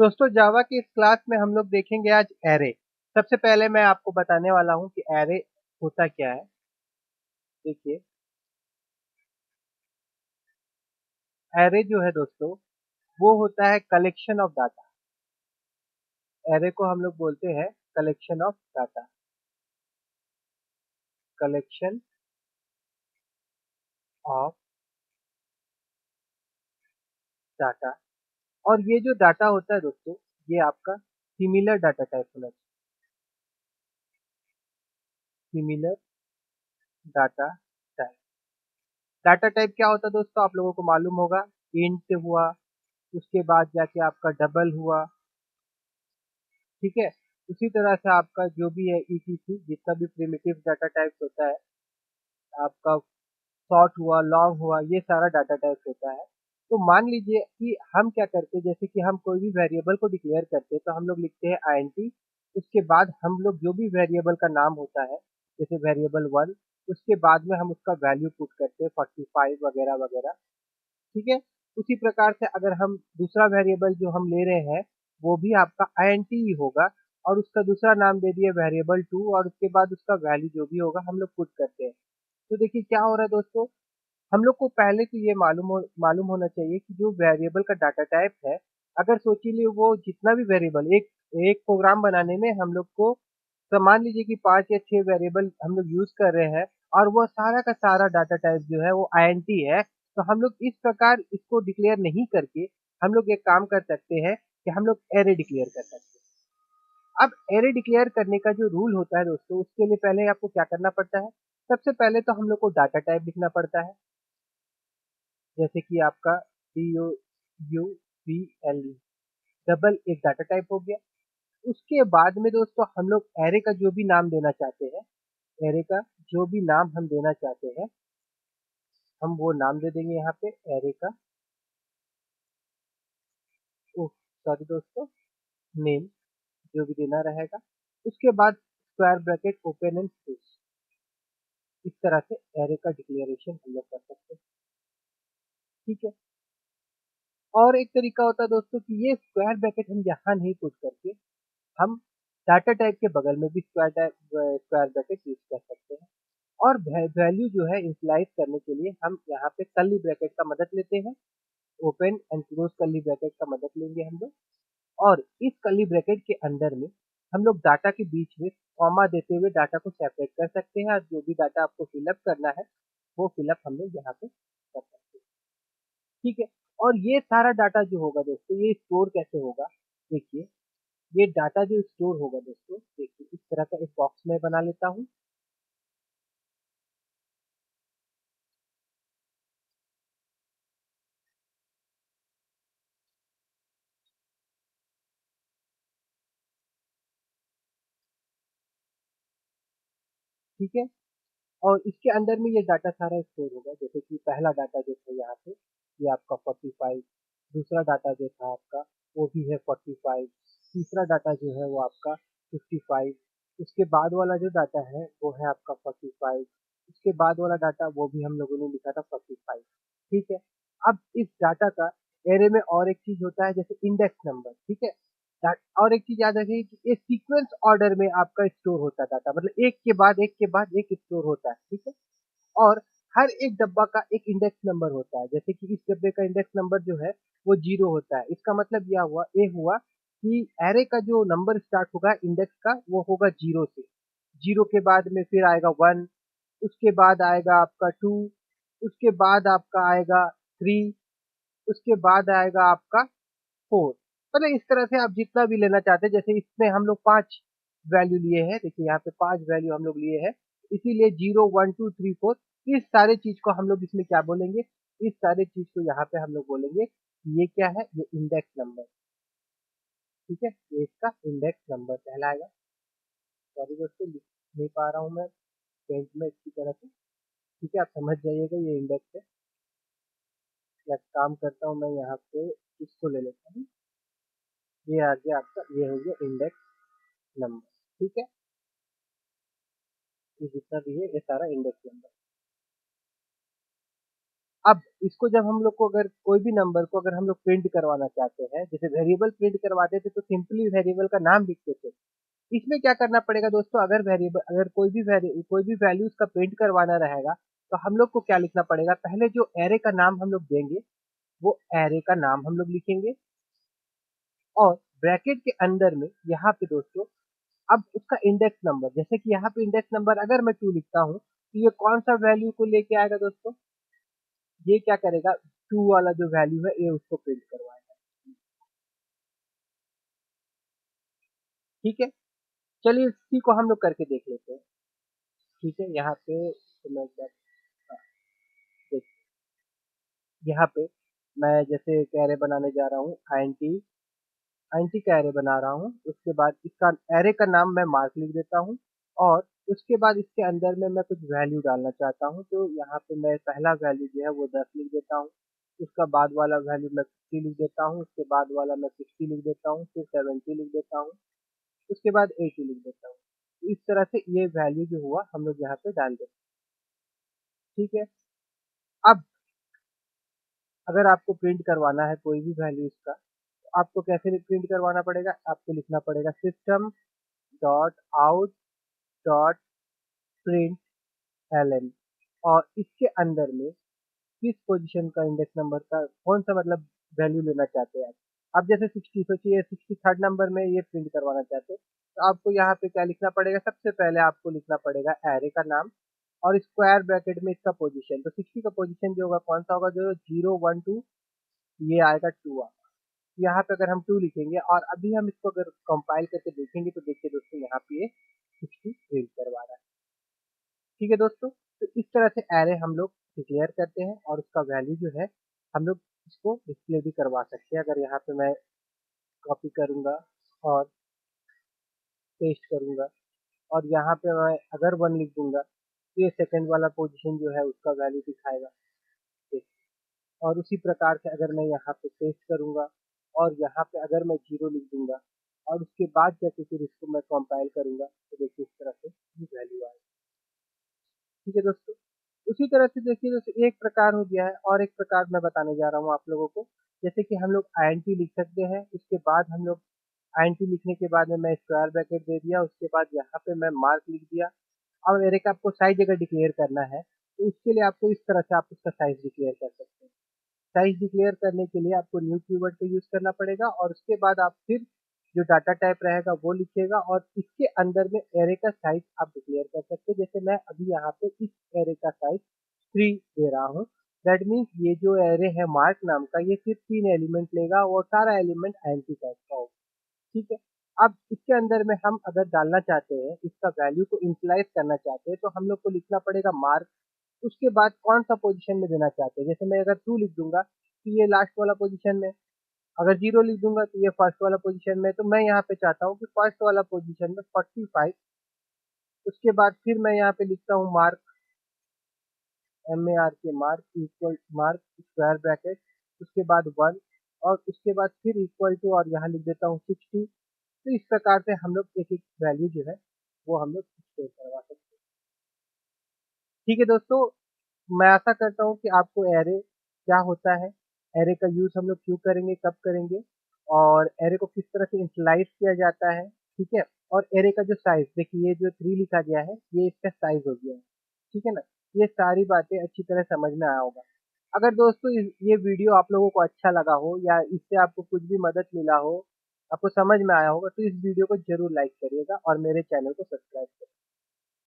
दोस्तों जावा की इस क्लास में हम लोग देखेंगे आज एरे। सबसे पहले मैं आपको बताने वाला हूँ कि एरे होता क्या है। देखिए, एरे जो है दोस्तों वो होता है कलेक्शन ऑफ डाटा। एरे को हम लोग बोलते हैं collection of data, collection of data. और ये जो डाटा होता है दोस्तों, ये आपका सिमिलर डाटा टाइप होना चाहिए। Similar data type. Data type क्या होता है दोस्तों, आप लोगों को मालूम होगा। इंट हुआ, उसके बाद जाके आपका डबल हुआ, ठीक है। उसी तरह से आपका जो भी है ईटीसी, जितना भी प्रिमिटिव डाटा टाइप्स होता है, आपका शॉर्ट हुआ, लॉन्ग हुआ, ये सारा डाटा टाइप्स होता है। तो मान लीजिए कि हम क्या करते हैं, जैसे कि हम कोई भी वेरिएबल को डिक्लेयर करते हैं तो हम लोग लिखते हैं आईएनटी। उसके बाद हम लोग जो भी वेरिएबल का नाम होता है, जैसे वेरिएबल वन, उसके बाद में हम उसका वैल्यू पुट करते हैं 45 वगैरह वगैरह, ठीक है। उसी प्रकार से अगर हम दूसरा वेरिएबल जो हम ले रहे हैं वो भी आपका आईएनटी ही होगा, और उसका दूसरा नाम दे दिए वेरिएबल टू, और उसके बाद उसका वैल्यू जो भी होगा हम लोग पुट करते हैं। तो देखिए क्या हो रहा है दोस्तों, हम लोग को पहले तो ये मालूम होना चाहिए कि जो वेरिएबल का डाटा टाइप है, अगर सोचिए वो जितना भी वेरिएबल, एक एक प्रोग्राम बनाने में हम लोग को, तो मान लीजिए कि 5 या 6 वेरिएबल हम लोग यूज़ कर रहे हैं, और वो सारा का सारा डाटा टाइप जो है वो आईएनटी है, तो हम लोग इस प्रकार इसको डिक्लेयर नहीं करके हम लोग एक काम कर सकते हैं कि हम लोग एरे डिक्लेयर कर सकते हैं। अब एरे डिक्लेयर करने का जो रूल होता है दोस्तों, उसके लिए पहले आपको क्या करना पड़ता है। सबसे पहले तो हम लोग को डाटा टाइप लिखना पड़ता है, जैसे कि आपका DOUBLE, डबल एक डाटा टाइप हो गया। उसके बाद में दोस्तों हम लोग एरे का जो भी नाम देना चाहते हैं, एरे का जो भी नाम हम देना चाहते हैं, हम वो नाम दे देंगे यहाँ पे एरे का। ओह सॉरी दोस्तों, नेम जो भी देना रहेगा। उसके बाद square bracket open and close, इस तरह से एरे का डिक्लेरेशन हम लोग कर सकते हैं, ठीक है। और एक तरीका होता है दोस्तों कि ये स्क्वायर ब्रैकेट हम यहाँ नहीं पुट करके हम डाटा टाइप के बगल में भी स्क्वायर ब्रैकेट यूज कर सकते हैं। और वैल्यू जो है इनिशियलाइज करने के लिए हम यहाँ पे कर्ली ब्रैकेट का मदद लेते हैं, open and close curly bracket का मदद लेंगे हम लोग। और इस कर्ली ब्रैकेट के अंदर में हम लोग डाटा के बीच में कॉमा देते हुए डाटा को सेपरेट कर सकते हैं, और जो भी डाटा आपको फिलअप करना है वो फिलअप हम लोग यहाँ पे कर सकते हैं, ठीक है। और ये सारा डाटा जो होगा दोस्तों, ये स्टोर कैसे होगा, देखिए। ये डाटा जो स्टोर होगा दोस्तों, देखिए इस तरह का एक बॉक्स में बना लेता हूँ, ठीक है। और इसके अंदर में ये डाटा सारा स्टोर होगा, जैसे कि पहला डाटा जो था यहाँ पे, ये आपका 45। दूसरा डाटा जो था आपका वो भी है 45। तीसरा डाटा जो है वो आपका 55। उसके बाद वाला जो डाटा है वो है आपका 45। उसके बाद वाला डाटा वो भी हम लोगों ने लिखा था 45, ठीक है। अब इस डाटा का एरे में और एक चीज होता है, जैसे इंडेक्स नंबर, ठीक है। और एक चीज याद रखिए कि ये सीक्वेंस ऑर्डर में आपका स्टोर होता है डाटा, मतलब एक के बाद एक के बाद एक स्टोर होता है, ठीक है। और हर एक डब्बा का एक इंडेक्स नंबर होता है, जैसे कि इस डब्बे का इंडेक्स नंबर जो है वो 0 होता है। इसका मतलब ये हुआ कि एरे का जो नंबर स्टार्ट होगा इंडेक्स का वो होगा 0 से। 0 के बाद में फिर आएगा 1, उसके बाद आएगा आपका 2, उसके बाद आपका आएगा 3, उसके बाद आएगा आपका 4। मतलब इस तरह से आप जितना भी लेना चाहते हैं, जैसे इसमें हम लोग 5 वैल्यू लिए हैं, देखिए यहाँ पे 5 वैल्यू हम लोग लिए हैं, इसीलिए 0 1 2 3 4, इस सारे चीज को हम लोग इसमें क्या बोलेंगे, इस सारे चीज को यहाँ पे हम लोग बोलेंगे कि ये क्या है, ये इंडेक्स नंबर, ठीक है। ये इसका इंडेक्स नंबर कहलाएगा। सॉरी दोस्तों, लिख नहीं पा रहा हूँ मैं पेंट में इसकी तरह से, ठीक है। आप समझ जाइएगा ये इंडेक्स है। या काम करता हूँ मैं यहाँ पे, इसको ले लेता हूँ। ये आ गया आपका, ये हो गया इंडेक्स नंबर, ठीक है। ये जितना भी है ये सारा इंडेक्स नंबर। अब इसको जब हम लोग को अगर कोई भी नंबर को अगर हम लोग प्रिंट करवाना चाहते हैं, जैसे वेरिएबल प्रिंट करवाते थे तो सिंपली वेरिएबल का नाम लिखते थे। इसमें क्या करना पड़ेगा दोस्तों, अगर वेरिएबल अगर कोई भी वैल्यू उसका प्रिंट करवाना रहेगा, तो हम लोग को क्या लिखना पड़ेगा, पहले जो एरे का नाम हम लोग देंगे, वो एरे का नाम हम लोग लिखेंगे और ब्रैकेट के अंदर में यहाँ पे दोस्तों अब उसका इंडेक्स नंबर, जैसे कि यहाँ पे इंडेक्स नंबर अगर मैं 2 लिखता हूँ, तो ये कौन सा वैल्यू को लेके आएगा दोस्तों, ये क्या करेगा, 2 वाला जो वैल्यू है ये उसको प्रिंट करवाएगा। ठीक है, चलिए इसी को हम लोग करके देख लेते हैं। ठीक है, यहाँ पे तो मैं क्या, हाँ, देख यहाँ पे मैं जैसे एक एरे बनाने जा रहा हूँ, आईएनटी का एरे बना रहा हूँ। उसके बाद इसका एरे का नाम मैं मार्क लिख देता हूँ और उसके बाद इसके अंदर में मैं कुछ वैल्यू डालना चाहता हूँ, तो यहाँ पे मैं पहला वैल्यू जो है वो 10 लिख देता हूँ। उसका बाद वाला वैल्यू मैं 50 लिख देता हूँ, उसके बाद वाला मैं 60 लिख देता हूँ, फिर 70 लिख देता हूँ, उसके बाद 80 लिख देता हूँ। तो इस तरह से ये वैल्यू जो हुआ हम लोग यहाँ पे डाल देते हैं। ठीक है, अब अगर आपको प्रिंट करवाना है कोई भी वैल्यू इसका, तो आपको कैसे प्रिंट करवाना पड़ेगा, आपको लिखना पड़ेगा system dot out dot print LN और इसके अंदर में किस पोजीशन का इंडेक्स नंबर का कौन सा मतलब वैल्यू लेना चाहते हैं आप। अब जैसे 60 सोचिए 63rd नंबर में ये प्रिंट करवाना चाहते हैं, तो आपको यहाँ पे क्या लिखना पड़ेगा, सबसे पहले आपको लिखना पड़ेगा एरे का नाम और स्क्वायर ब्रैकेट में इसका पोजीशन। तो 60 का पोजीशन जो होगा कौन सा होगा, जो 0 1 2, ये आएगा 2 आएगा। यहाँ पे अगर हम 2 लिखेंगे और अभी हम इसको अगर कंपाइल करके देखेंगे, तो देखिए दोस्तों यहाँ पे ये 60 प्रिंट करवा रहा है। ठीक है दोस्तों, तो इस तरह से एरे हम लोग डिक्लेयर करते हैं और उसका वैल्यू जो है हम लोग इसको डिस्प्ले भी करवा सकते हैं। अगर यहाँ पे मैं कॉपी करूँगा और पेस्ट करूँगा और यहाँ पे मैं अगर 1 लिख दूंगा, तो ये सेकंड वाला पोजीशन जो है उसका वैल्यू दिखाएगा। ठीक। और उसी प्रकार से अगर मैं यहाँ पे पेस्ट करूँगा और यहाँ पे अगर मैं 0 लिख दूंगा और उसके बाद जाके फिर इसको मैं कंपाइल करूँगा, तो देखिए इस तरह से ये वैल्यू आएगा। ठीक है दोस्तों, उसी तरह से देखिए जैसे एक प्रकार हो गया है और एक प्रकार मैं बताने जा रहा हूँ आप लोगों को। जैसे कि हम लोग आईएनटी लिख सकते हैं, उसके बाद हम लोग आईएनटी लिखने के बाद में मैं स्क्वायर ब्रैकेट दे दिया, उसके बाद यहाँ पे मैं मार्क लिख दिया। अब मेरे का आपको साइज अगर डिक्लेयर करना है, तो उसके लिए आपको इस तरह से आप उसका साइज डिक्लेयर कर सकते हैं। साइज डिक्लेयर करने के लिए आपको न्यू कीवर्ड का यूज करना पड़ेगा और उसके बाद आप फिर जो डाटा टाइप रहेगा वो लिखिएगा और इसके अंदर में एरे का साइज आप डिक्लेयर कर सकते हैं। जैसे मैं अभी यहाँ पे इस एरे का साइज 3 दे रहा हूँ। दैट मीन्स ये जो एरे है मार्क नाम का, ये सिर्फ 3 एलिमेंट लेगा और सारा एलिमेंट एंटी टाइप का होगा। ठीक है, अब इसके अंदर में हम अगर डालना चाहते हैं, इसका वैल्यू को इनिशियलाइज करना चाहते हैं, तो हम लोग को लिखना पड़ेगा मार्क। उसके बाद कौन सा पोजीशन में देना चाहते हैं, जैसे मैं अगर 2 लिख दूंगा तो ये लास्ट वाला पोजीशन में, अगर 0 लिख दूंगा तो ये फर्स्ट वाला पोजीशन में। तो मैं यहाँ पे चाहता हूँ कि फर्स्ट वाला पोजीशन में 45। उसके बाद फिर मैं यहाँ पे लिखता हूँ mark, MARK mark equal mark square bracket, उसके बाद 1 और उसके बाद फिर इक्वल टू और यहाँ लिख देता हूँ 60। तो इस प्रकार से हम लोग एक एक वैल्यू जो है वो हम लोग स्टोर करवा सकते हैं। ठीक है दोस्तों, मैं आशा करता हूँ कि आपको एरे क्या होता है, एरे का यूज़ हम लोग क्यों करेंगे, कब करेंगे और एरे को किस तरह से इनिशियलाइज़ किया जाता है। ठीक है, और एरे का जो साइज़ देखिए, ये जो 3 लिखा गया है ये इसका साइज़ हो गया है। ठीक है ना, ये सारी बातें अच्छी तरह समझ में आया होगा। अगर दोस्तों ये वीडियो आप लोगों को अच्छा लगा हो या इससे आपको कुछ भी मदद मिला हो, आपको समझ में आया होगा, तो इस वीडियो को ज़रूर लाइक करिएगा और मेरे चैनल को सब्सक्राइब करिए।